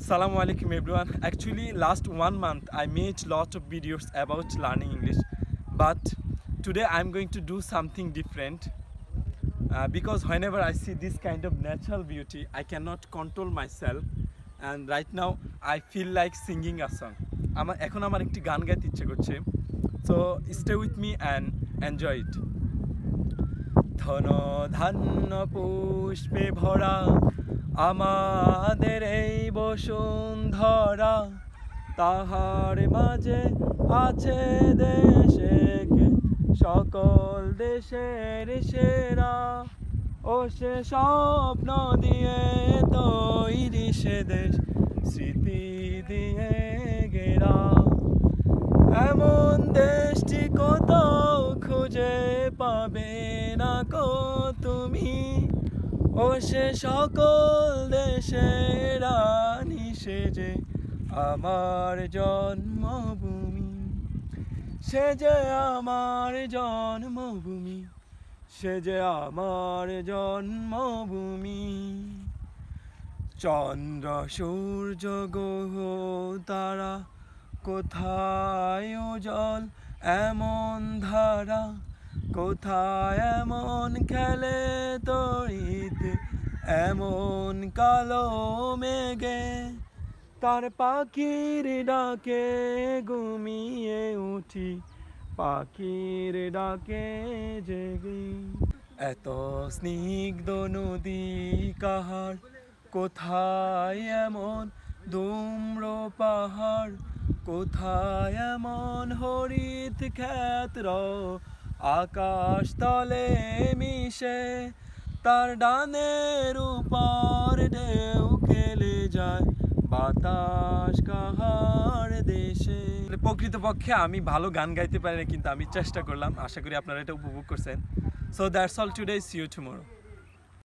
Assalamu alaikum everyone. Actually, last 1 month I made lot of videos about learning English, but today I'm going to do something different because whenever I see this kind of natural beauty, I cannot control myself, and right now I feel like singing a song. এখন আমার একটি গান গাইতে ইচ্ছে করছে, so stay with me and enjoy it. ধন ধান্য পুষ্পে ভরা আমাদের এই বসুন্ধরা, তাহার মাঝে আছে দেশে সকল দেশের সেরা, ও সে স্বপ্ন দিয়ে তৈরি সে দেশ, স্মৃতি দিয়ে ঘেরা। এমন দেশটি কোথাও খুঁজে পাবে না কো তুমি, ও সে সকল দেশের রানী, সে যে আমার জন্মভূমি, সে যে আমার জন্মভূমি, সে যে আমার জন্মভূমি। চন্দ্র সূর্য গ্রহ তারা, কোথায় জল এমন ধারা, কোথায় এমন খেলে তড়িৎ এমন কালো মেঘে, তার পাখির ডাকে ঘুমিয়ে উঠি, পাখির ডাকে জেগে। এত স্নিগ্ধ নদী কাহার, কোথায় এমন ধূম্র পাহাড়, কোথায় এমন হরিত ক্ষেত্র আকাশ তলে মিশে, তার ডানের উপর ঢেউ খেলে যায় বাতাস কাহার দেশে। প্রকৃতপক্ষে আমি ভালো গান গাইতে পারি না, কিন্তু আমি চেষ্টা করলাম। আশা করি আপনারা এটা উপভোগ করছেন। So that's all today, see you tomorrow.